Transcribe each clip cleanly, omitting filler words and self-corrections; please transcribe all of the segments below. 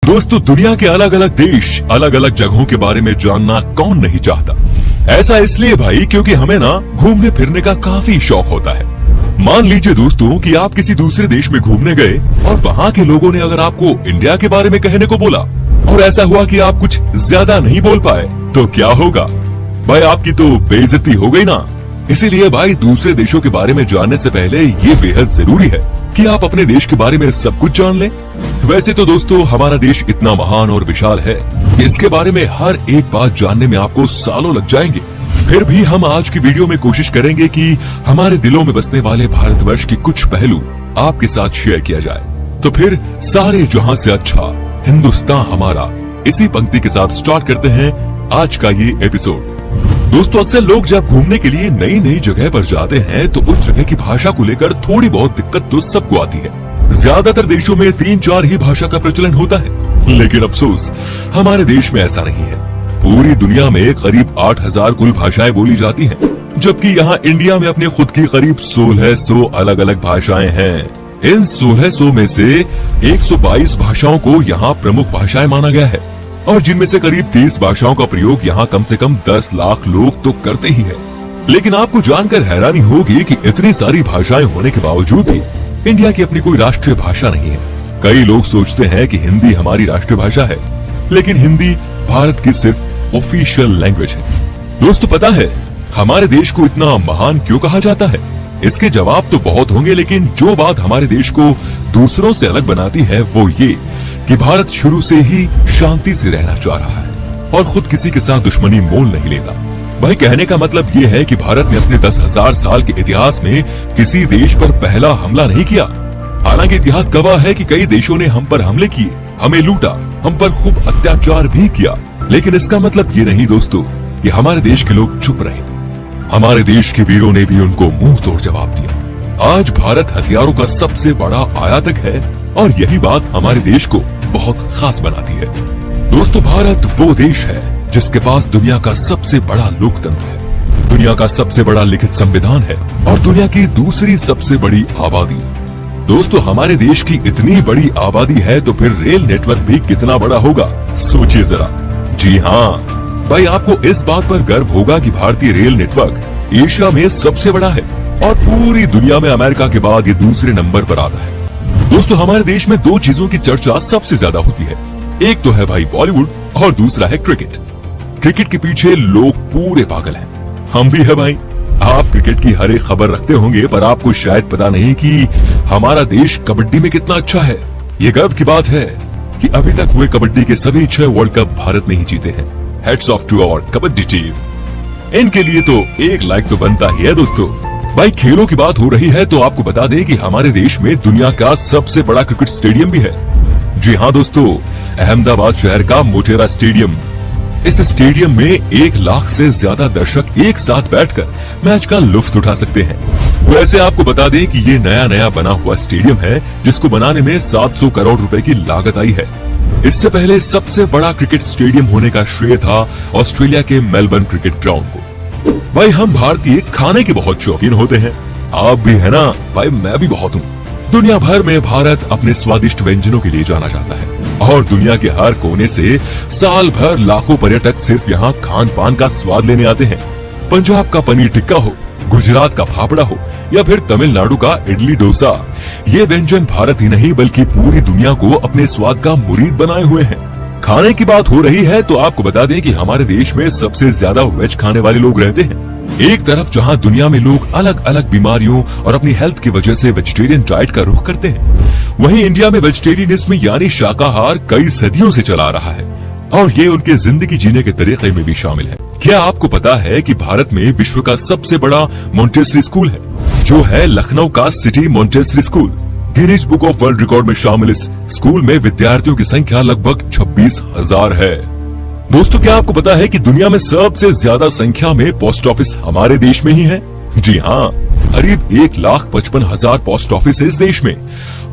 दोस्तों, दुनिया के अलग अलग देश, अलग अलग जगहों के बारे में जानना कौन नहीं चाहता। ऐसा इसलिए भाई क्योंकि हमें ना घूमने फिरने का काफी शौक होता है। मान लीजिए दोस्तों कि आप किसी दूसरे देश में घूमने गए और वहाँ के लोगों ने अगर आपको इंडिया के बारे में कहने को बोला और ऐसा हुआ कि आप कुछ ज्यादा नहीं बोल पाए, तो क्या होगा भाई? आपकी तो बेइज्जती हो गई ना। इसीलिए भाई दूसरे देशों के बारे में जानने से पहले ये बेहद जरूरी है कि आप अपने देश के बारे में सब कुछ जान लें। वैसे तो दोस्तों हमारा देश इतना महान और विशाल है कि इसके बारे में हर एक बात जानने में आपको सालों लग जाएंगे। फिर भी हम आज की वीडियो में कोशिश करेंगे कि हमारे दिलों में बसने वाले भारतवर्ष के कुछ पहलू आपके साथ शेयर किया जाए। तो फिर सारे जहां से अच्छा हिंदुस्तान हमारा, इसी पंक्ति के साथ स्टार्ट करते हैं आज का ये एपिसोड। दोस्तों, अक्सर लोग जब घूमने के लिए नई नई जगह पर जाते हैं तो उस जगह की भाषा को लेकर थोड़ी बहुत दिक्कत तो सबको आती है। ज्यादातर देशों में 3-4 ही भाषा का प्रचलन होता है, लेकिन अफसोस हमारे देश में ऐसा नहीं है। पूरी दुनिया में करीब 8000 कुल भाषाएं बोली जाती हैं, जबकि यहाँ इंडिया में अपने खुद की करीब 1600 अलग अलग भाषाएं हैं। इन 1600 में से 122 भाषाओं को यहाँ प्रमुख भाषाएं माना गया है और जिनमें से करीब 30 भाषाओं का प्रयोग यहाँ कम से कम 10 लाख लोग तो करते ही हैं। लेकिन आपको जानकर हैरानी होगी कि इतनी सारी भाषाएं होने के बावजूद भी इंडिया की अपनी कोई राष्ट्रीय भाषा नहीं है। कई लोग सोचते हैं कि हिंदी हमारी राष्ट्रीय भाषा है, लेकिन हिंदी भारत की सिर्फ ऑफिशियल लैंग्वेज है। दोस्तों, पता है हमारे देश को इतना महान क्यों कहा जाता है? इसके जवाब तो बहुत होंगे, लेकिन जो बात हमारे देश को दूसरों से अलग बनाती है वो ये कि भारत शुरू से ही शांति से रहना चाह रहा है और खुद किसी के साथ दुश्मनी मोल नहीं लेता। भाई कहने का मतलब ये है कि भारत ने अपने 10,000 साल के इतिहास में किसी देश पर पहला हमला नहीं किया। हालांकि इतिहास गवाह है कि कई देशों ने हम पर हमले किए, हमें लूटा, हम पर खूब अत्याचार भी किया, लेकिन इसका मतलब ये नहीं दोस्तों कि हमारे देश के लोग चुप रहे। हमारे देश के वीरों ने भी उनको मुंह तोड़ जवाब दिया। आज भारत हथियारों का सबसे बड़ा आयातक है और यही बात हमारे देश को बहुत खास बनाती है। दोस्तों, भारत वो देश है जिसके पास दुनिया का सबसे बड़ा लोकतंत्र है, दुनिया का सबसे बड़ा लिखित संविधान है और दुनिया की दूसरी सबसे बड़ी आबादी। दोस्तों, हमारे देश की इतनी बड़ी आबादी है तो फिर रेल नेटवर्क भी कितना बड़ा होगा, सोचिए जरा। जी हाँ भाई, आपको इस बात पर गर्व होगा कि भारतीय रेल नेटवर्क एशिया में सबसे बड़ा है और पूरी दुनिया में अमेरिका के बाद ये दूसरे नंबर पर आता है। दोस्तों, हमारे देश में 2 चीजों की चर्चा सबसे ज्यादा होती है। एक तो है भाई बॉलीवुड और दूसरा है क्रिकेट। क्रिकेट के पीछे लोग पूरे पागल हैं, हम भी है भाई। आप क्रिकेट की हर एक खबर रखते होंगे, पर आपको शायद पता नहीं कि हमारा देश कबड्डी में कितना अच्छा है। ये गर्व की बात है कि अभी तक हुए कबड्डी के सभी 6 वर्ल्ड कप भारत ने ही जीते हैं। Hats off to our kabaddi team. इनके लिए तो एक लाइक तो बनता ही है। दोस्तों, भाई खेलों की बात हो रही है तो आपको बता दें कि हमारे देश में दुनिया का सबसे बड़ा क्रिकेट स्टेडियम भी है। जी हाँ दोस्तों, अहमदाबाद शहर का मोटेरा स्टेडियम। इस स्टेडियम में 1 लाख से ज्यादा दर्शक एक साथ बैठकर मैच का लुत्फ उठा सकते हैं। वैसे आपको बता दें कि ये नया बना हुआ स्टेडियम है जिसको बनाने में 700 करोड़ रुपए की लागत आई है। इससे पहले सबसे बड़ा क्रिकेट स्टेडियम होने का श्रेय था ऑस्ट्रेलिया के मेलबर्न क्रिकेट ग्राउंड को। भाई हम भारतीय खाने के बहुत शौकीन होते हैं, आप भी है ना भाई, मैं भी बहुत हूँ। दुनिया भर में भारत अपने स्वादिष्ट व्यंजनों के लिए जाना जाता है और दुनिया के हर कोने से साल भर लाखों पर्यटक सिर्फ यहाँ खान पान का स्वाद लेने आते हैं। पंजाब का पनीर टिक्का हो, गुजरात का फाफड़ा हो या फिर तमिलनाडु का इडली डोसा, ये व्यंजन भारत ही नहीं बल्कि पूरी दुनिया को अपने स्वाद का मुरीद बनाए हुए हैं। खाने की बात हो रही है तो आपको बता दें कि हमारे देश में सबसे ज्यादा वेज खाने वाले लोग रहते हैं। एक तरफ जहां दुनिया में लोग अलग अलग बीमारियों और अपनी हेल्थ की वजह से वेजिटेरियन डाइट का रुख करते हैं, वहीं इंडिया में वेजिटेरियनिज्म यानी शाकाहार कई सदियों से चला रहा है और ये उनके जिंदगी जीने के तरीके में भी शामिल है। क्या आपको पता है कि भारत में विश्व का सबसे बड़ा मॉन्टेसरी स्कूल है, जो है लखनऊ का city Montessori school. Guinness book of world record में शामिल इस स्कूल में विद्यार्थियों की संख्या लगभग 26,000 है। दोस्तों, क्या आपको पता है कि दुनिया में सबसे ज्यादा संख्या में पोस्ट ऑफिस हमारे देश में ही है? जी हाँ, करीब 1,55,000 पोस्ट ऑफिस है इस देश में।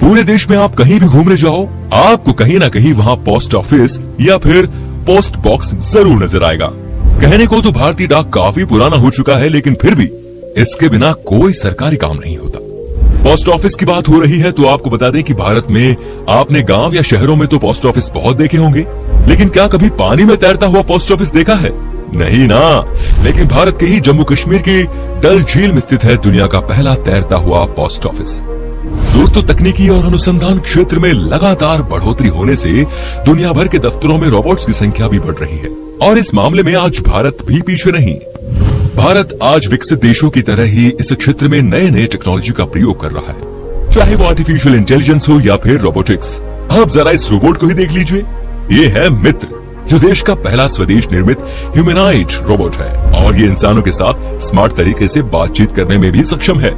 पूरे देश में आप कहीं भी घूमने जाओ, आपको कहीं ना कहीं वहाँ पोस्ट ऑफिस या फिर पोस्ट बॉक्स जरूर नजर आएगा। कहने को तो भारतीय डाक काफी पुराना हो चुका है, लेकिन फिर भी इसके बिना कोई सरकारी काम नहीं होता। पोस्ट ऑफिस की बात हो रही है तो आपको बता दें कि भारत में आपने गांव या शहरों में तो पोस्ट ऑफिस बहुत देखे होंगे, लेकिन क्या कभी पानी में तैरता हुआ पोस्ट ऑफिस देखा है? नहीं ना। लेकिन भारत के ही जम्मू कश्मीर की डल झील में स्थित है दुनिया का पहला तैरता हुआ पोस्ट ऑफिस। दोस्तों, तकनीकी और अनुसंधान क्षेत्र में लगातार बढ़ोतरी होने से दुनिया भर के दफ्तरों में रोबोट्स की संख्या भी बढ़ रही है और इस मामले में आज भारत भी पीछे नहीं। भारत आज विकसित देशों की तरह ही इस क्षेत्र में नए नए टेक्नोलॉजी का प्रयोग कर रहा है, चाहे वो आर्टिफिशियल इंटेलिजेंस हो या फिर रोबोटिक्स। आप जरा इस रोबोट को ही देख लीजिए। ये है मित्र, जो देश का पहला स्वदेश निर्मित ह्यूमनाइड रोबोट है और ये इंसानों के साथ स्मार्ट तरीके से बातचीत करने में भी सक्षम है।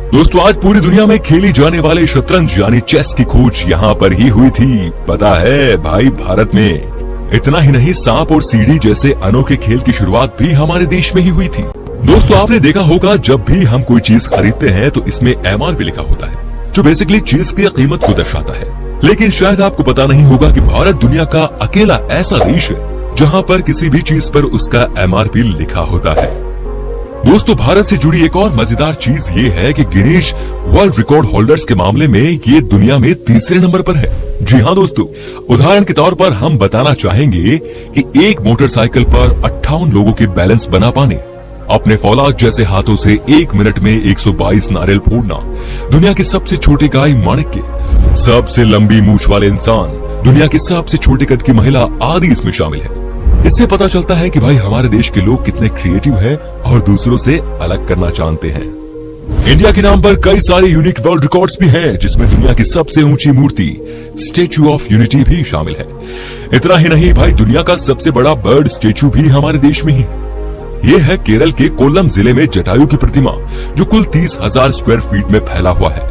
दोस्तों, आज पूरी दुनिया में खेली जाने वाले शतरंज यानी चेस की खोज यहाँ पर ही हुई थी। पता है भाई, भारत में। इतना ही नहीं, सांप और सीढ़ी जैसे अनोखे खेल की शुरुआत भी हमारे देश में ही हुई थी। दोस्तों, आपने देखा होगा जब भी हम कोई चीज खरीदते हैं तो इसमें MRP लिखा होता है, जो बेसिकली चीज की कीमत को दर्शाता है। लेकिन शायद आपको पता नहीं होगा कि भारत दुनिया का अकेला ऐसा देश है जहां पर किसी भी चीज पर उसका MRP लिखा होता है। दोस्तों, भारत से जुड़ी एक और मजेदार चीज ये है कि गिनीज वर्ल्ड रिकॉर्ड होल्डर्स के मामले में ये दुनिया में तीसरे नंबर पर है। जी हाँ दोस्तों, उदाहरण के तौर पर हम बताना चाहेंगे कि एक मोटरसाइकिल पर 58 लोगों के बैलेंस बना पाने, अपने फौलाद जैसे हाथों से 1 मिनट में 122 नारियल फोड़ना, दुनिया की सबसे छोटी गाय माणिक्य, सबसे लंबी मूछ वाले इंसान, दुनिया की सबसे छोटे कद की महिला आदि इसमें शामिल है। इससे पता चलता है कि भाई हमारे देश के लोग कितने क्रिएटिव हैं और दूसरों से अलग करना जानते हैं। इंडिया के नाम पर कई सारे यूनिक वर्ल्ड रिकॉर्ड्स भी हैं, जिसमें दुनिया की सबसे ऊंची मूर्ति स्टेच्यू ऑफ यूनिटी भी शामिल है। इतना ही नहीं भाई, दुनिया का सबसे बड़ा बर्ड स्टेच्यू भी हमारे देश में ही है। ये है केरल के कोल्लम जिले में जटायु की प्रतिमा, जो कुल 30,000 स्क्वायर फीट में फैला हुआ है।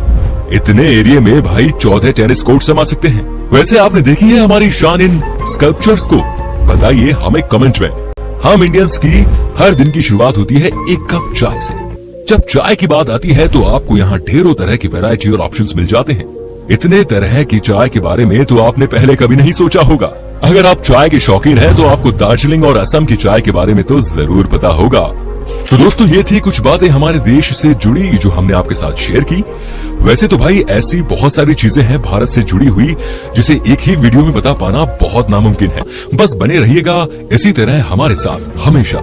इतने एरिया में भाई 14 टेनिस कोर्ट समा सकते हैं। वैसे आपने देखी है हमारी शान इन स्कल्पचर्स को? बताइए हमें कमेंट में। हम इंडियंस की हर दिन की शुरुआत होती है एक कप चाय से। जब चाय की बात आती है तो आपको यहाँ ढेरों तरह की वैरायटी और ऑप्शंस मिल जाते हैं। इतने तरह की चाय के बारे में तो आपने पहले कभी नहीं सोचा होगा। अगर आप चाय के शौकीन हैं तो आपको दार्जिलिंग और असम की चाय के बारे में तो जरूर पता होगा। तो दोस्तों, ये थी कुछ बातें हमारे देश से जुड़ी जो हमने आपके साथ शेयर की। वैसे तो भाई ऐसी बहुत सारी चीजें हैं भारत से जुड़ी हुई जिसे एक ही वीडियो में बता पाना बहुत नामुमकिन है। बस बने रहिएगा इसी तरह हमारे साथ हमेशा।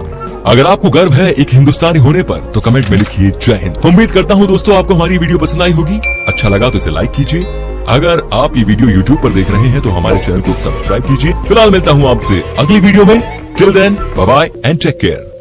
अगर आपको गर्व है एक हिंदुस्तानी होने पर तो कमेंट में लिखिए जय हिंद। उम्मीद करता हूँ दोस्तों आपको हमारी वीडियो पसंद आई होगी। अच्छा लगा तो इसे लाइक कीजिए। अगर आप ये वीडियो YouTube पर देख रहे हैं तो हमारे चैनल को सब्सक्राइब कीजिए। फिलहाल मिलता हूँ आपसे अगली वीडियो में। Till then, bye bye and take care.